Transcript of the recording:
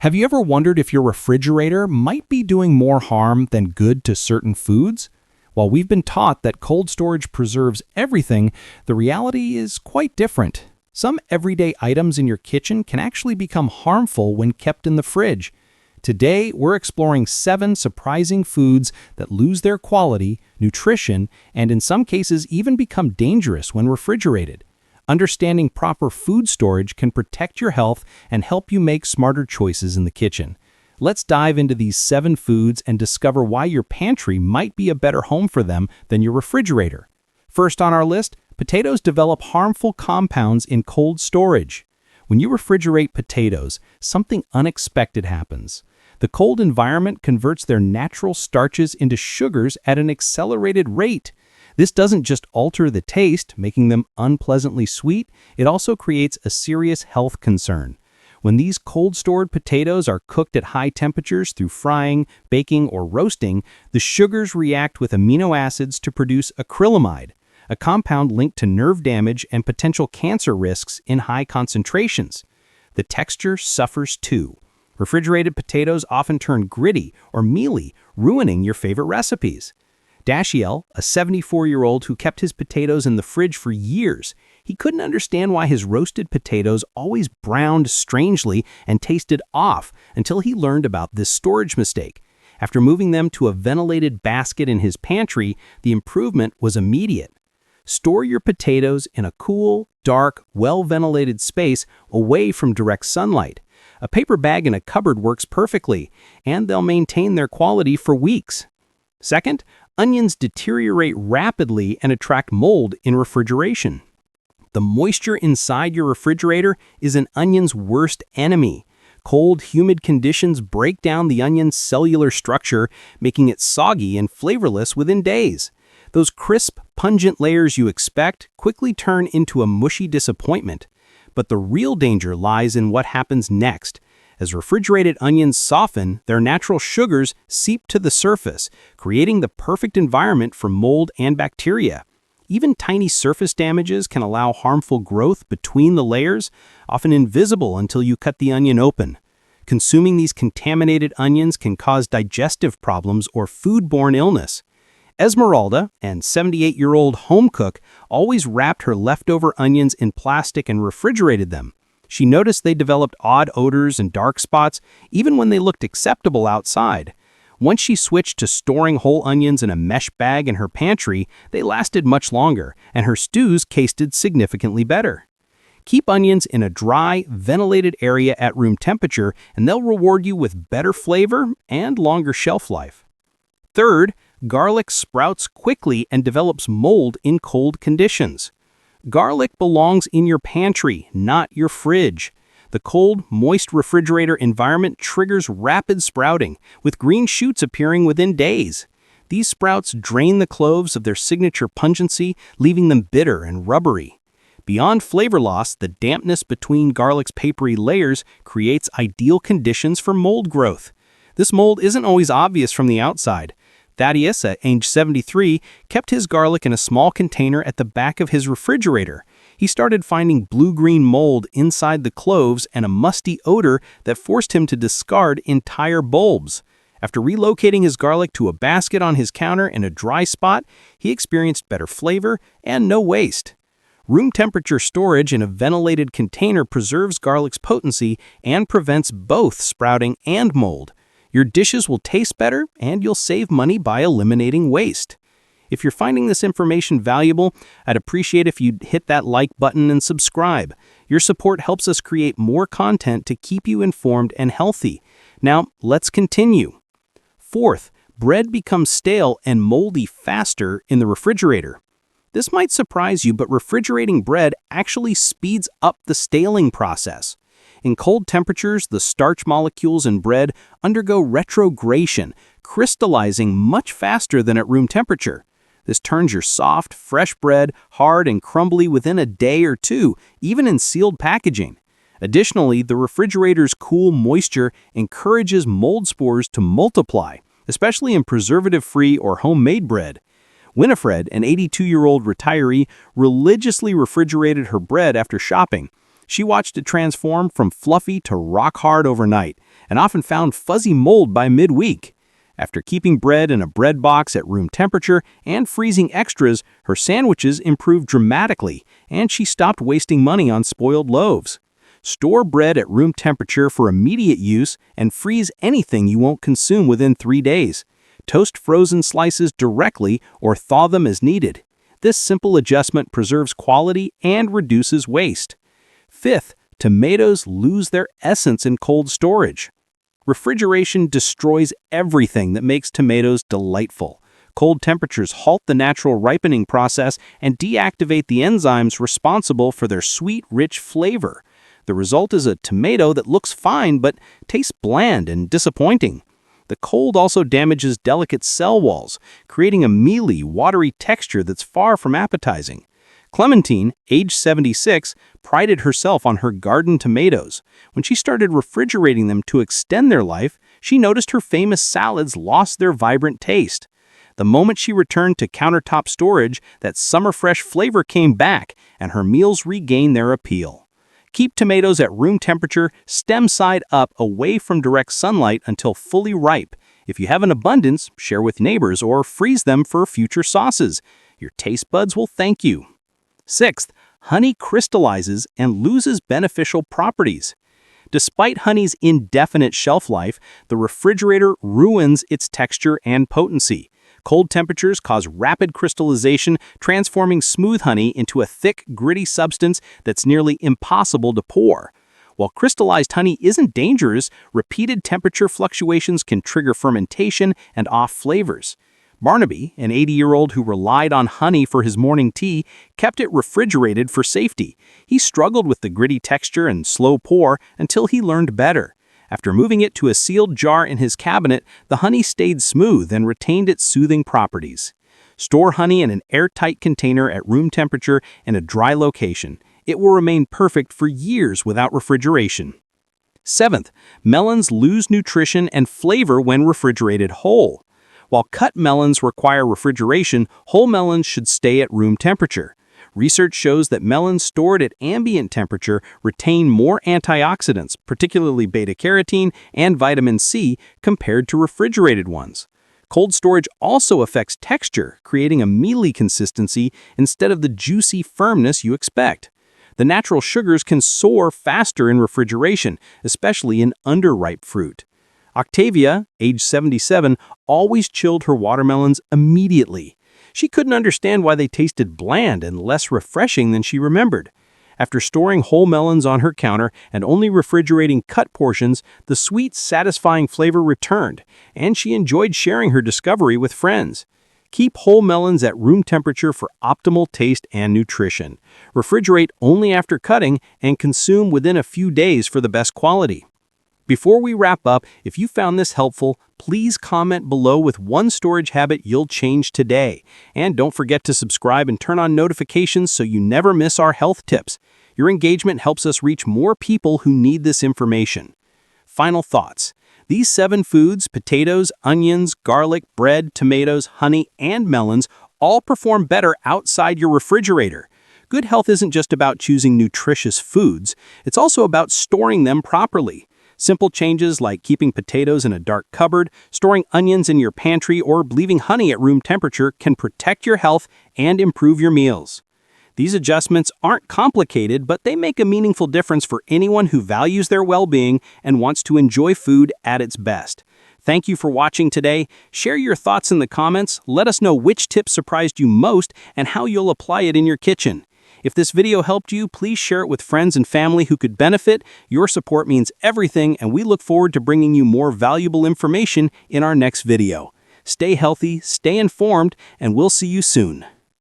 Have you ever wondered if your refrigerator might be doing more harm than good to certain foods? While we've been taught that cold storage preserves everything, the reality is quite different. Some everyday items in your kitchen can actually become harmful when kept in the fridge. Today, we're exploring 7 surprising foods that lose their quality, nutrition, and in some cases even become dangerous when refrigerated. Understanding proper food storage can protect your health and help you make smarter choices in the kitchen. Let's dive into these 7 foods and discover why your pantry might be a better home for them than your refrigerator. First on our list, potatoes develop harmful compounds in cold storage. When you refrigerate potatoes, something unexpected happens. The cold environment converts their natural starches into sugars at an accelerated rate. This doesn't just alter the taste, making them unpleasantly sweet, it also creates a serious health concern. When these cold-stored potatoes are cooked at high temperatures through frying, baking, or roasting, the sugars react with amino acids to produce acrylamide, a compound linked to nerve damage and potential cancer risks in high concentrations. The texture suffers too. Refrigerated potatoes often turn gritty or mealy, ruining your favorite recipes. Dashiell, a 74-year-old who kept his potatoes in the fridge for years, he couldn't understand why his roasted potatoes always browned strangely and tasted off until he learned about this storage mistake. After moving them to a ventilated basket in his pantry, the improvement was immediate. Store your potatoes in a cool, dark, well-ventilated space away from direct sunlight. A paper bag in a cupboard works perfectly, and they'll maintain their quality for weeks. Second, onions deteriorate rapidly and attract mold in refrigeration. The moisture inside your refrigerator is an onion's worst enemy. Cold, humid conditions break down the onion's cellular structure, making it soggy and flavorless within days. Those crisp, pungent layers you expect quickly turn into a mushy disappointment. But the real danger lies in what happens next. As refrigerated onions soften, their natural sugars seep to the surface, creating the perfect environment for mold and bacteria. Even tiny surface damages can allow harmful growth between the layers, often invisible until you cut the onion open. Consuming these contaminated onions can cause digestive problems or foodborne illness. Esmeralda, an 78-year-old home cook, always wrapped her leftover onions in plastic and refrigerated them. She noticed they developed odd odors and dark spots, even when they looked acceptable outside. Once she switched to storing whole onions in a mesh bag in her pantry, they lasted much longer, and her stews tasted significantly better. Keep onions in a dry, ventilated area at room temperature, and they'll reward you with better flavor and longer shelf life. Third, garlic sprouts quickly and develops mold in cold conditions. Garlic belongs in your pantry, not your fridge. The cold, moist refrigerator environment triggers rapid sprouting, with green shoots appearing within days. These sprouts drain the cloves of their signature pungency, leaving them bitter and rubbery. Beyond flavor loss, the dampness between garlic's papery layers creates ideal conditions for mold growth. This mold isn't always obvious from the outside. Thaddeus, at age 73, kept his garlic in a small container at the back of his refrigerator. He started finding blue-green mold inside the cloves and a musty odor that forced him to discard entire bulbs. After relocating his garlic to a basket on his counter in a dry spot, he experienced better flavor and no waste. Room temperature storage in a ventilated container preserves garlic's potency and prevents both sprouting and mold. Your dishes will taste better, and you'll save money by eliminating waste. If you're finding this information valuable, I'd appreciate if you'd hit that like button and subscribe. Your support helps us create more content to keep you informed and healthy. Now, let's continue. Fourth, bread becomes stale and moldy faster in the refrigerator. This might surprise you, but refrigerating bread actually speeds up the staling process. In cold temperatures, the starch molecules in bread undergo retrogradation, crystallizing much faster than at room temperature. This turns your soft, fresh bread hard and crumbly within a day or two, even in sealed packaging. Additionally, the refrigerator's cool moisture encourages mold spores to multiply, especially in preservative-free or homemade bread. Winifred, an 82-year-old retiree, religiously refrigerated her bread after shopping. She watched it transform from fluffy to rock hard overnight, and often found fuzzy mold by midweek. After keeping bread in a bread box at room temperature and freezing extras, her sandwiches improved dramatically, and she stopped wasting money on spoiled loaves. Store bread at room temperature for immediate use and freeze anything you won't consume within 3 days. Toast frozen slices directly or thaw them as needed. This simple adjustment preserves quality and reduces waste. Fifth, tomatoes lose their essence in cold storage. Refrigeration destroys everything that makes tomatoes delightful. Cold temperatures halt the natural ripening process and deactivate the enzymes responsible for their sweet, rich flavor. The result is a tomato that looks fine but tastes bland and disappointing. The cold also damages delicate cell walls, creating a mealy, watery texture that's far from appetizing. Clementine, age 76, prided herself on her garden tomatoes. When she started refrigerating them to extend their life, she noticed her famous salads lost their vibrant taste. The moment she returned to countertop storage, that summer fresh flavor came back, and her meals regained their appeal. Keep tomatoes at room temperature, stem side up, away from direct sunlight until fully ripe. If you have an abundance, share with neighbors or freeze them for future sauces. Your taste buds will thank you. Sixth, honey crystallizes and loses beneficial properties. Despite honey's indefinite shelf life, the refrigerator ruins its texture and potency. Cold temperatures cause rapid crystallization, transforming smooth honey into a thick, gritty substance that's nearly impossible to pour. While crystallized honey isn't dangerous, repeated temperature fluctuations can trigger fermentation and off flavors. Barnaby, an 80-year-old who relied on honey for his morning tea, kept it refrigerated for safety. He struggled with the gritty texture and slow pour until he learned better. After moving it to a sealed jar in his cabinet, the honey stayed smooth and retained its soothing properties. Store honey in an airtight container at room temperature in a dry location. It will remain perfect for years without refrigeration. Seventh, melons lose nutrition and flavor when refrigerated whole. While cut melons require refrigeration, whole melons should stay at room temperature. Research shows that melons stored at ambient temperature retain more antioxidants, particularly beta-carotene and vitamin C, compared to refrigerated ones. Cold storage also affects texture, creating a mealy consistency instead of the juicy firmness you expect. The natural sugars can soar faster in refrigeration, especially in underripe fruit. Octavia, age 77, always chilled her watermelons immediately. She couldn't understand why they tasted bland and less refreshing than she remembered. After storing whole melons on her counter and only refrigerating cut portions, the sweet, satisfying flavor returned, and she enjoyed sharing her discovery with friends. Keep whole melons at room temperature for optimal taste and nutrition. Refrigerate only after cutting and consume within a few days for the best quality. Before we wrap up, if you found this helpful, please comment below with one storage habit you'll change today. And don't forget to subscribe and turn on notifications so you never miss our health tips. Your engagement helps us reach more people who need this information. Final thoughts. These 7 foods, potatoes, onions, garlic, bread, tomatoes, honey, and melons, all perform better outside your refrigerator. Good health isn't just about choosing nutritious foods, it's also about storing them properly. Simple changes like keeping potatoes in a dark cupboard, storing onions in your pantry, or leaving honey at room temperature can protect your health and improve your meals. These adjustments aren't complicated, but they make a meaningful difference for anyone who values their well-being and wants to enjoy food at its best. Thank you for watching today. Share your thoughts in the comments. Let us know which tip surprised you most and how you'll apply it in your kitchen. If this video helped you, please share it with friends and family who could benefit. Your support means everything, and we look forward to bringing you more valuable information in our next video. Stay healthy, stay informed, and we'll see you soon.